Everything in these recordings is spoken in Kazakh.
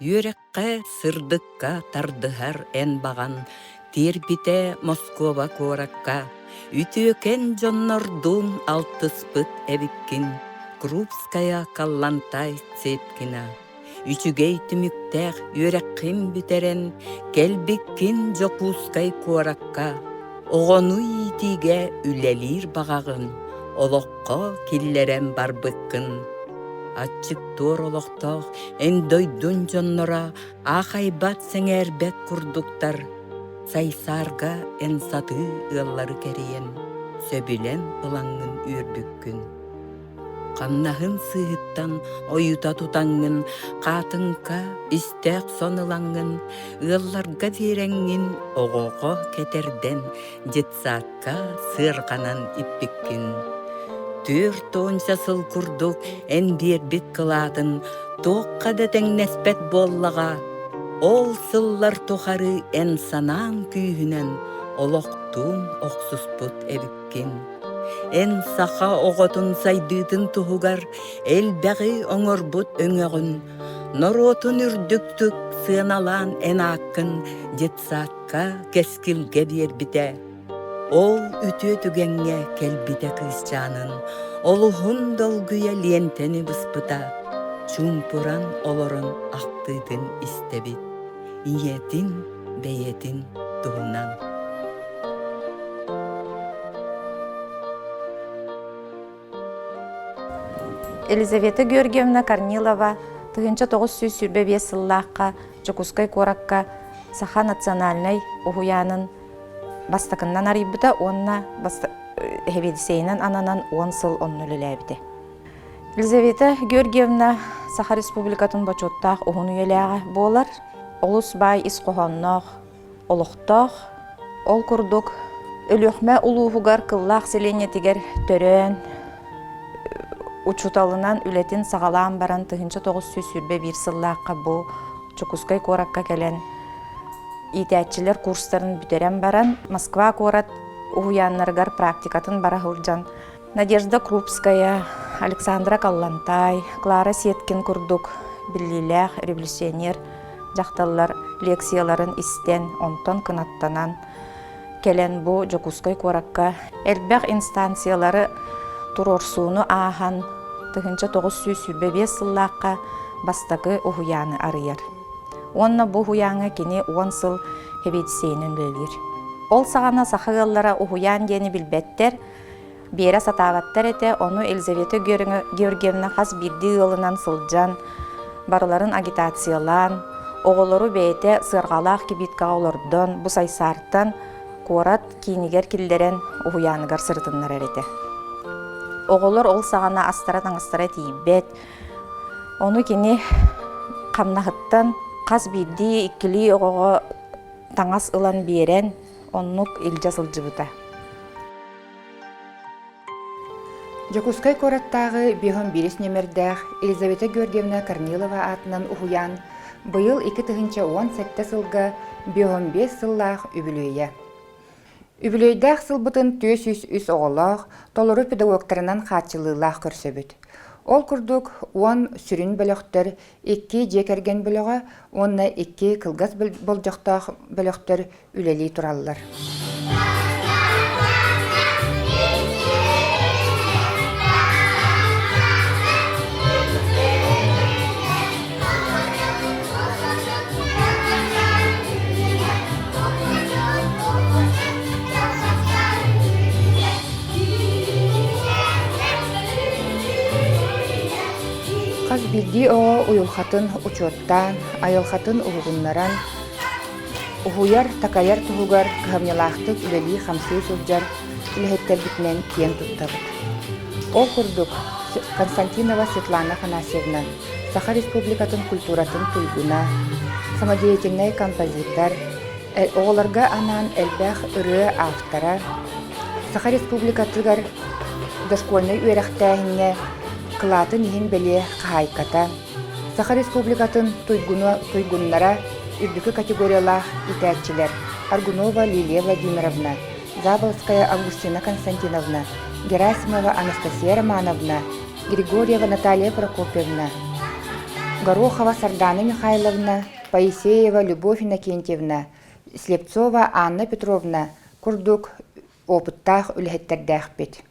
Yürekке sırdıkka tardыһар en bagan, тербите Москова коrakka, ütüöken жоннордун алтыспыт эбиккин, Крупская каллантай цепкина. Үчүгей түмүктэх yürekкин бүтерен, келбиккин жокускай коrakka, оҕону итиге үлелир багагын, олокко киллерен барбыккын. Ачык тор олохтоох эн дойдун жоннора ахайбат сеңербет курдуктар. Сайсарга эн саты ыаллары кериен, сөбүлен ылаңын үрбүккүн. Каннахын сыыттан оюта тутаңын, катынка истек сонылаңын, ыалларга тиреңин огого кетерден, жетсаатка сырганан иппиккин. Төрт онча сыл курдук эн биэрбит кылаатын, тоокка да теңнеспет боллага, ол сыллар тухары эн санаан күүһүнэн, олохтуун оксуспут эбиккин. Эн саха оготун сайдыытын туһугар, элбэҕи оҥорбут өҥөҕүн, нороотун үрдүктүк сыаналаан эн ааккын, жетсаатка кескилге биэрбите. Ол үтүө түгеңге келбите кыысчаанын, олуһун долгуя лиентени быспыта, чумпуран олорон актыытын истебит, иетин бейетин туһунан. Елизавета Георгиевна Корнилова 1945 сыллааққа Жокускай коракка Саха национальный уһуянын бастакыннан арыйбыта, онна хебедисейнен ананан 10 сыл оннулеләбите. Елизавета Георгиевна Саха Республикатын бачоттаах уһун үеләгә болар. Олус бай исқохоннох, олохтох, ол курдук өлөхмә улуугар кыллаах селене тигер төрөн учуталынан үлетин сагалаан баран 1941 сыллааққа бу Жокускай коракка келен итәчилер курстарын бүтерен баран Москва корат уһуяннаргар практикатын бара хылжан. Надежда Крупская, Александра Каллантай, Клара Сеткин курдук биллилэх революционер жакталлар лекцияларын истен онтон кынаттанан келен бу Жокускай коракка элбэх инстанциялары турорсууну аахан 1945 сыллааққа бастакы уһуяны арыяр. Онна бу уһуяңа кини 10 сыл хебедисейнен өлелир. Ол сағана сахыгаллара уһуян дени билбеттер, бері сатаваттар эте, ону Елизавета Георгиевна хас бирди ылынан сылжан, барыларын агитациялан, оголору бейте сыргалаах кибиткага олордон, бу сайсартан, корат кийнигер киллерен уһуяныгар сыртыннар эрете. Оголор ол сағана астара тиибет, ону кини камнахыттан қас бирди иккили оғоға таңас ылан берен, оннук илжа сылжыбыта. Жокускай кораттағы биһон бирис немердәх Елизавета Георгиевна Корнилова атынан уһуян быйыл 2010 сылга биһон 5 сыллаах үбүлөйе. Үбүлөйдәх сылбытын 200 оголох толору педагогтарынан хатчылыылаах көрсөбүт. Ол курдук 10 сүрүн бөлөктөр, 2 жекерген бөлөгө, онна 2 кылгас болжоктоох бөлөктөр үлели тураллар. Bildi o uyulxатын учоттан, айылхатын угуннаран, ухуяр такаяр тугугар кыһамнялаахтык үлели хамсыы сылдьар үлэһэттэр битинэн киэн туттабыт. Ол курдук Константинова Светлана Афанасьевна, Саха Республикатын культуратын туйгуна, самодеятельный композитор, оҕоларга анан элбэх ырыа автора, Саха Республикатыгар дошкольный үөрэхтээһиннэ кылаатын иһин белие хаайката, Саха Республикатын туйгуннара үрдүкү категориялаах итээчилер Аргунова Лилия Владимировна, Заболская Августина Константиновна, Герасимова Анастасия Романовна, Григорьева Наталья Прокопьевна, Горохова Сардана Михайловна, Паисеева Любовь Иннокентьевна, Слепцова Анна Петровна, курдук опыттаах үлэһэттердээхпит.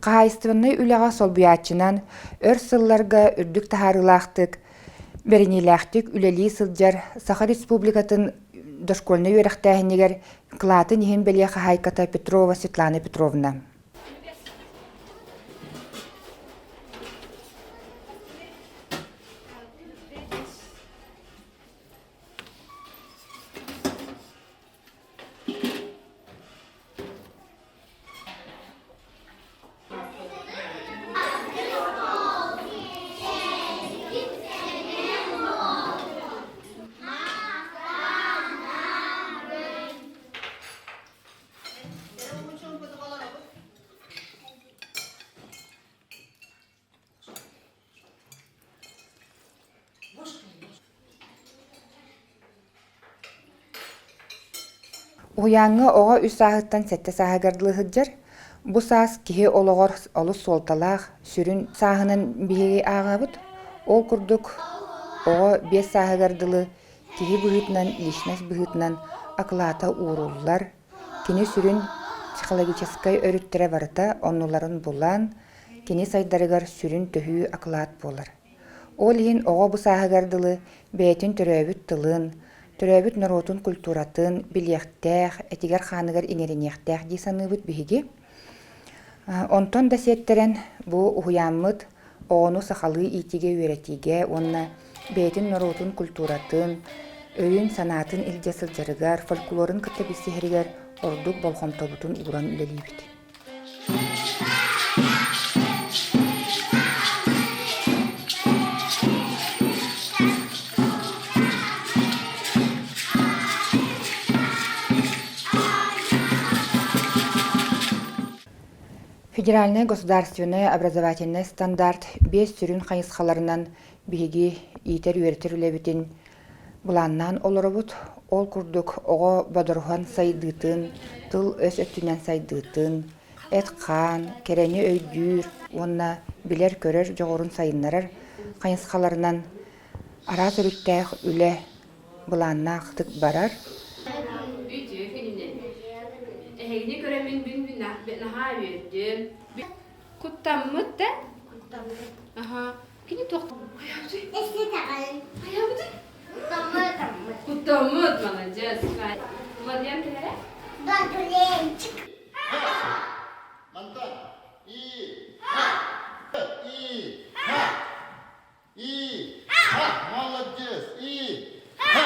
Каайстывынный үлэҕа солбуяаччынан өр сылларга үрдүк тахарылаахтык, беренилээхтик үлэлии сылдьар Саха Республикатын дошкольный үөрэхтээһинигэр кылаатын иһин белие хаайката Петрова Светлана Петровна. Уяңы оға үс саһыттан сәтті саһагардылыһыджар, бу саас киһи ологор олус солталаах сүрүн саһынын биһиги ааҕабыт, ол курдук оға бес саһагардылы киһи быһытынан, личность быһытынан акылаата ууруллар, кини сүрүн психологическай өрүттэрэ барыта оннуларын булан, кини сайдарыгар сүрүн төһүү акылаат болар. Ол иһин оға бу саһагардылы бээтин төрөөбүт тылын, төрөөбүт норотун культуратын билиэхтээх, этигер хааныгар иңериниэхтээх дии саныыбыт биһиги. Онтон да сиэттерэн бу уһуяаммыт оҕону сахалыы иитиге үөретиге, онна бээтин норотун культуратын, өйүн санаатын илдьэ сылдьарыгар, фольклорын кытта биссиһэригэр ордук болхомтобутун ууран үлэлиибит. Федеральный государственный образовательный стандарт 5 сүрүн хайысхаларынан биһиги иитер үөртер үлэбитин буланнан олоробут, ол курдук оҕо бодорхан сайдыытын, тыл өс өттүнэн сайдыытын, эт хаан, керени өйдүүр, онна билер көрөр жоғорун сайыннарар хайысхаларынан араас өрүттээх үлэ буланнаахтык барар. Heyni göremin bin naha verdim. Kuttamıt da? Aha. Kini tok. Hayatı. Eski takalım. Hayatı. Tamam. Kuttamıt malacağız. Madem tere? Döndüreyim. Çık. Mantan. İyi. Ha. İyi. Ha. İyi. Ha. Молодец. İyi. Ha.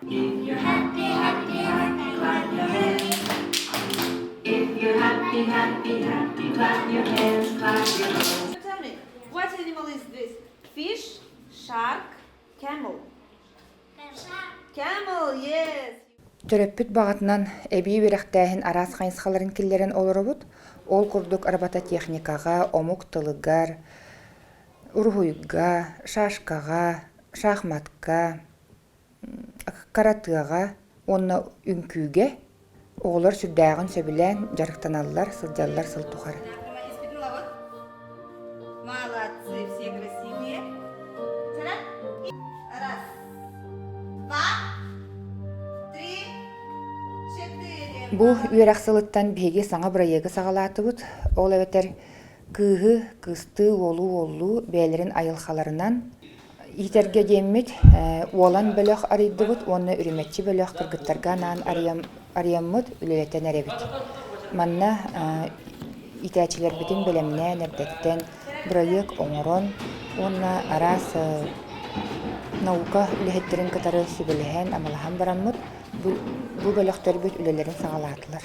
If you're happy, happy, happy, clap your hands. If you're happy, happy, happy, clap your hands, clap your hands. Tell me, what animal is this? Fish, shark, camel. Camel, yes. Төрөппүт бағытынан эбии үөрэхтээһин араас хайысхаларын киллерин олоробут, ол курдук арбата техникага, омук тылыгар, ургуйга, шашкага, шахматка, каратыга, онна үңкүүге оҕолор сүрдääҕин сөбүлээн жарыктаналлар, сылдьаллар сылтухар. Молодцы, все красивые. Раз, два, три, четыре. Бу үөрэх сылыттан биһиги саҥа бырайыгы саҕалаатыбыт, ол эбэтэр кыыһы, кысты, олу, бээлэрин айылхаларынан итерге диэммит уолан бөлөх арыйдыбыт, уонна үрүмэччи бөлөх кыргыттарга анаан арыйаммыт үлэлэтэн эребит. Манна итээчилер битин белемнэ нэрдэттен бырайык оҥорон Онна арас наука үлэхеттерин кытары сүбелэхэн амалахан бараммыт бу бөлөктөрбүт үлелерин сагалаатылар.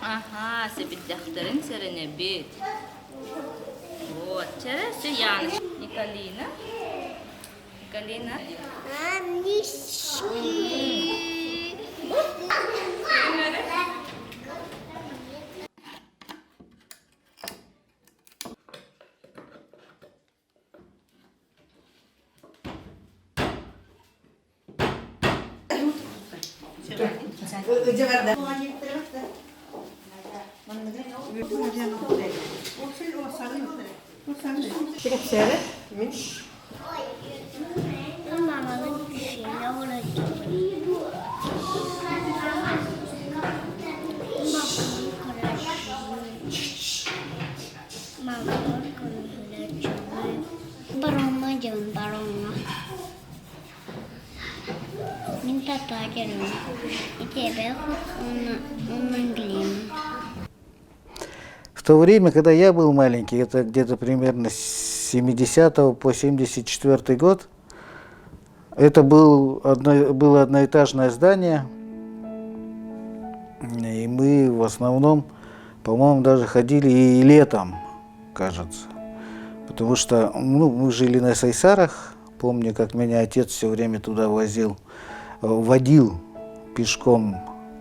Ага, себеддахтарын серене бит. Вот, чересе Яныш. Николина. Николина. Mamalık bir şeyle Baronma canım, baronma. Minta tagerim. İtebe ondan güleyim. В то время, когда я был маленький, это где-то примерно с 70 по 74 год, это было одноэтажное здание, и мы в основном, по-моему, даже ходили и летом, кажется. Потому что мы жили на Сайсарах, помню, как меня отец все время туда водил пешком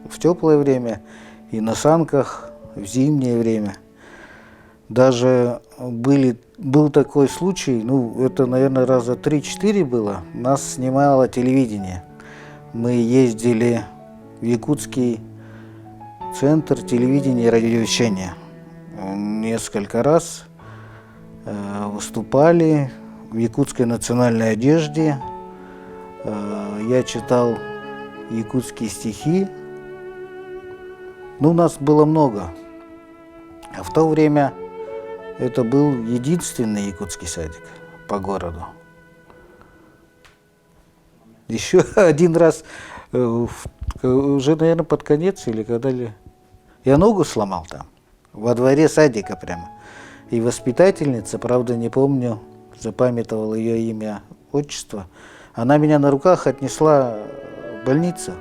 в теплое время и на санках в зимнее время. Даже был такой случай, это, наверное, раза 3-4 было, нас снимало телевидение. Мы ездили в Якутский центр телевидения и радиовещания. Несколько раз выступали в якутской национальной одежде. Я читал якутские стихи. Нас было много. А в то время это был единственный якутский садик по городу. Еще один раз, уже, наверное, под конец или когда-ли, я ногу сломал там, во дворе садика прямо. И воспитательница, правда, не помню, запамятовал ее имя, отчество, она меня на руках отнесла в больницу.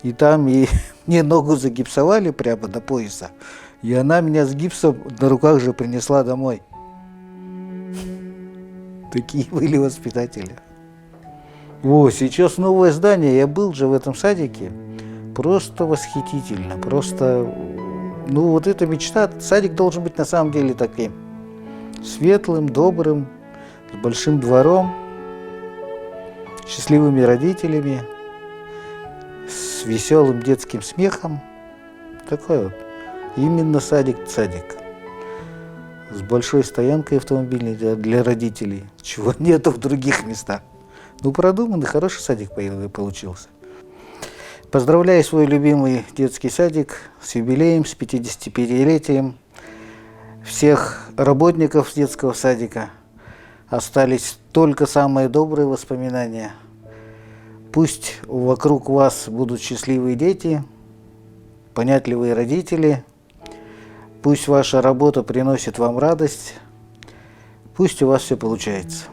И там мне ногу загипсовали прямо до пояса. И она меня с гипсом на руках же принесла домой. Такие были воспитатели. Сейчас новое здание. Я был же в этом садике. Просто восхитительно. Просто, вот эта мечта. Садик должен быть на самом деле таким светлым, добрым, с большим двором, счастливыми родителями, с веселым детским смехом. Такой вот. Именно садик. С большой стоянкой автомобильной для родителей, чего нету в других местах. Продуманный, хороший садик получился. Поздравляю свой любимый детский садик с юбилеем, с 55-летием. Всех работников детского садика. Остались только самые добрые воспоминания. Пусть вокруг вас будут счастливые дети, понятливые родители. Пусть ваша работа приносит вам радость. Пусть у вас все получается.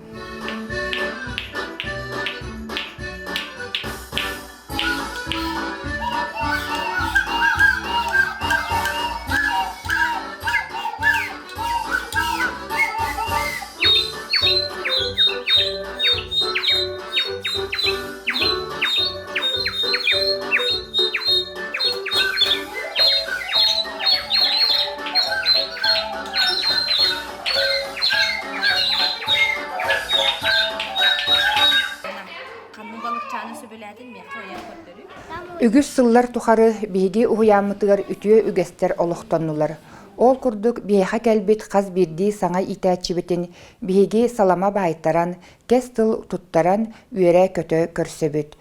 Үгүс сыллар тухары биһиги уһуяаммытыгар үтүө үгэстер олохтоннулар. Ол курдук биэха кэлбит хас бирди саңа итээччибитин биһиги салама баайттаран, кес тыл туттаран үөрэ көтө көрсөбүт.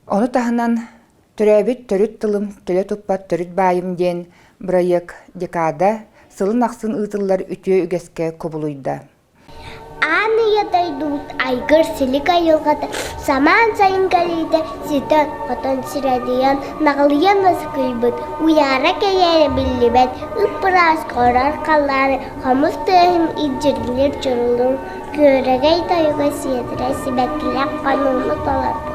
Ону таһынан төрөбүт төрүт тылым төлө туппат төрүт баайым диэн Бырайык декада сылын ақсын ытыллар үтө үгеске кобулуйда. Аныядай дут айгыр силик айылғады, саман сайын кәлейді ситен қотын сирадиян нағылиян насықылбыд, уяра кәйәрі білібәт, ұппырас қорар қаллары, қамыз түйім иджерлер жұрылың, көрегей тайуға сиедірі сібәккелер қануны толарбыд.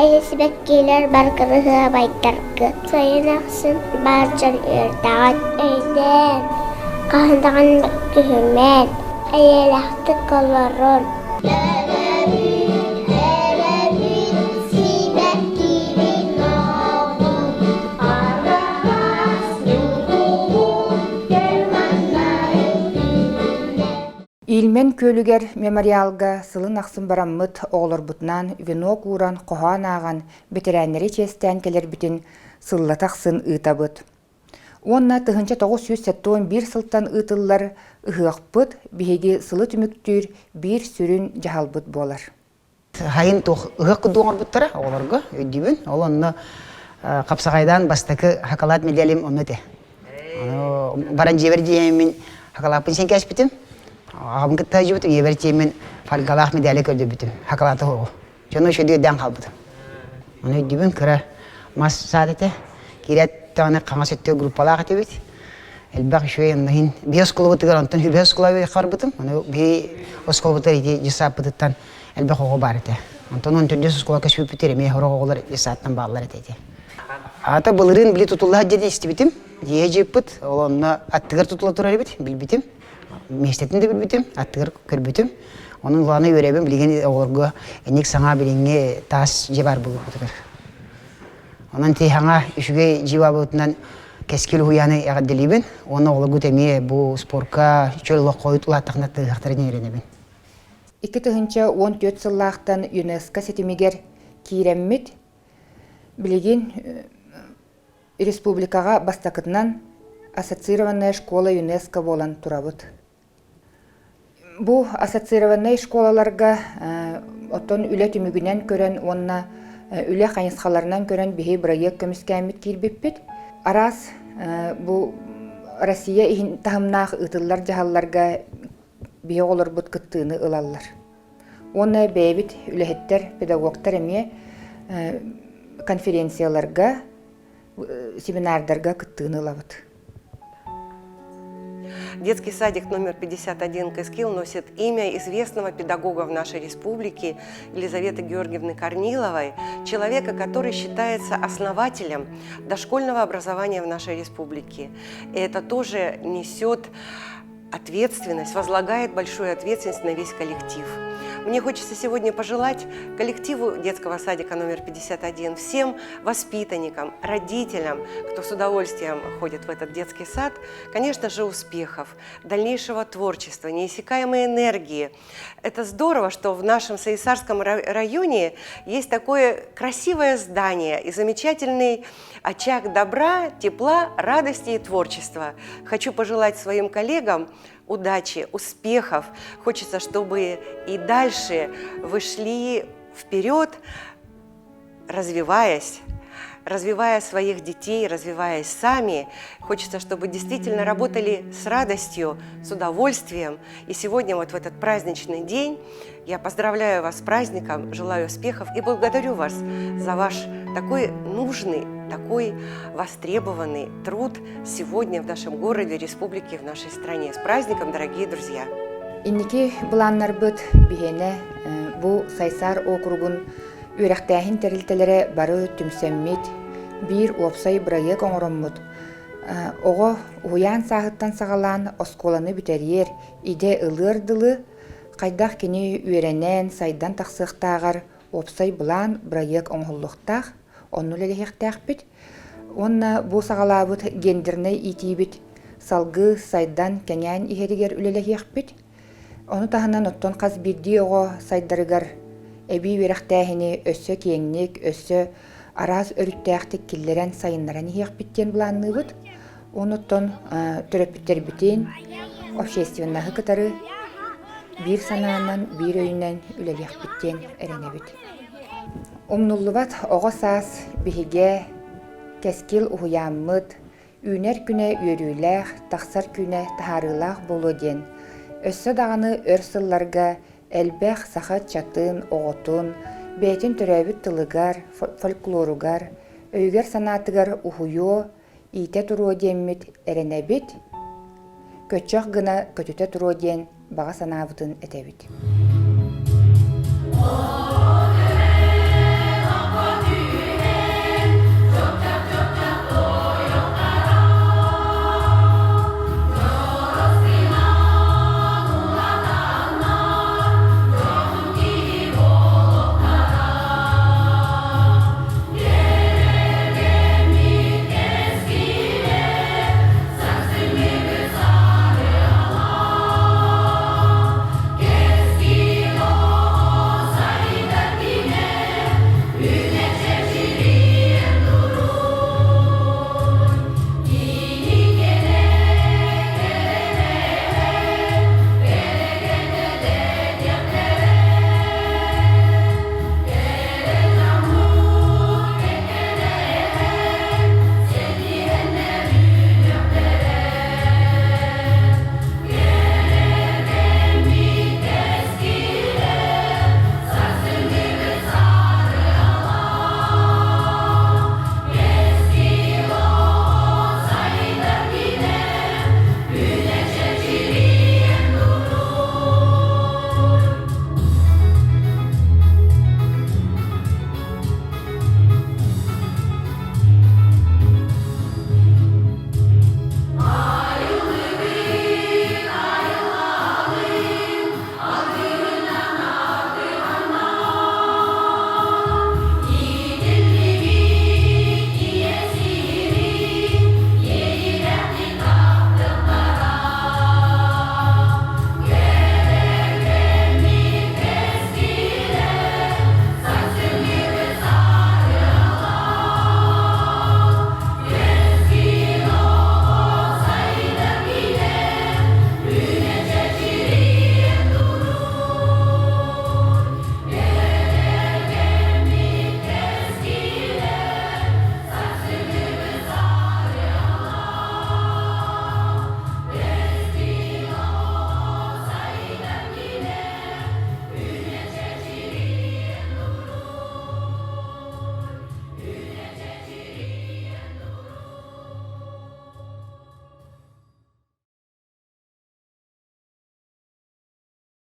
Әйі сібәккелер бар кырығы байтарқы, сайын ақсын баржан өрдаған өйден, қағындаған күхімет, әйеләқті қаларон. Илмен көлігер мемориалга сылын ақсын бараммыт оғылар бұтынан венок уран қоған аған бетерәнері честен келер бітін сыллатақсын ұйтабыт. Онна тыхынча 971 сылттан ұйтылар ұхықпыт бейге сылы түміктір бір сүрін жағалбыт болар. Хайын ұхық құдуғар бұттара оғыларға өйдейбін. Ол онны қапсағайдан бастықы хақалат медиалим оннете. Баран жебер деймін хақалапын сен кәс бітім. Ағым күтті жібітім, ебер деймін фальгалақ медиалі көрді бітім. Хақалаты оғы. Жоны шөйдегі дән қалбыдым. Оны өйдейбін кірі мас садеті. Керет таны қаңа сөтті группалағы әте бет. Әлбәқ шөй еннахин бей осколы бұтығар, онтан бей осколы қар бұтым. Оны бей осколы бұтыр еде жесап бұтыттан әлбәқ оғы бар әте. Онтан он түрдес осколы көшіп бітері, мей хорық оғылар жесаттан бағылар әте. Ата бұлырын білі тұтылы әддеді есті бітім. Дие жеп бұт, ол онына аттығыр тұтылы тұрар бет, біл бітім. Местетін де біл бітім, аттығыр көр бітім. Оның ғаны өребім білген оғырғы әнек саңа біліңе тас жебар бұлыр бұтығыр. Онан тейхаңа үшіге жива бұтынан кәскел хуяны ағадделейбін. Оны олы күтеме бұл спорка чөлі қойыт ұлаттықна тұғақтарын еренебін. 2014 сыллақтан ЮНЕСКО сетімегер кейреммет білеген республикаға бастақытынан ассоциированная школа ЮНЕСКО болан тұрабыд. Бұл ассоциированная школаларға оттон үлі түмігінен көрен онына үлі қайынсқаларынан көрен бейі бұрайық көміскәмет кейірбеппет. Арас бұл Россия тағымнақ ұтылар жағаларға бейі олар бұд күттіғыны ұлалар. Оны бәйбіт үліхеттер, педагогтар әме конференцияларға, семинардарға күттіғыны ұлабыд. Детский садик номер 51 Кэскил носит имя известного педагога в нашей республике Елизаветы Георгиевны Корниловой, человека, который считается основателем дошкольного образования в нашей республике. И это тоже несет ответственность, возлагает большую ответственность на весь коллектив. Мне хочется сегодня пожелать коллективу детского садика номер 51, всем воспитанникам, родителям, кто с удовольствием ходит в этот детский сад, конечно же, успехов, дальнейшего творчества, неиссякаемой энергии. Это здорово, что в нашем Саисарском районе есть такое красивое здание и замечательный очаг добра, тепла, радости и творчества. Хочу пожелать своим коллегам удачи, успехов. Хочется, чтобы и дальше вы шли вперед, развивая своих детей, развиваясь сами. Хочется, чтобы действительно работали с радостью, с удовольствием. И сегодня, вот в этот праздничный день, я поздравляю вас с праздником, желаю успехов и благодарю вас за ваш такой нужный, такой востребованный труд сегодня в нашем городе, республике, в нашей стране. С праздником, дорогие друзья! Инники буланнар быт бихене бу Сайсар округун үрәхтәһин тәрилтәләре бары түмсәммит бир опсай бырайы коңороммут. Ого уян сахыттан сагалан осколаны битерьер иде ылырдылы кайдах кини үрәнән сайдан тахсыктагар опсай булан бырайы оңһуллуктах оннулелехтәх бит. Онна бу сагалабыт гендерне итибит салгы сайдан кәнян иһеригер үлелехих бит. Оны таһынан оттон каз бирди ого сайдарыгар эби верехтәһини өссө киеңник өссө арас өрүттәхтик киллерен сайыннаран иһиэх биттен буланныбыт. Оноттон төрөппиттер битин общественнаһы кытары бир санаанан бир өйүнен үлелех биттен эренебит. Умнуллубат ого саас биһиге кэскил уһуяаммыт Үнер күнә үйрүләх, тақсар күнә тахарылах болу ден. Өссө дағаны өрсылларга әлбәх сахат чатын, оғытын, бәйтін түрәбіт тылыгар, фольклоругар, өйгер санатыгар ухуйо, ите туру деммит әренәбит, көтчөк гына көтүтә туру ден баға санабытын әтәбит.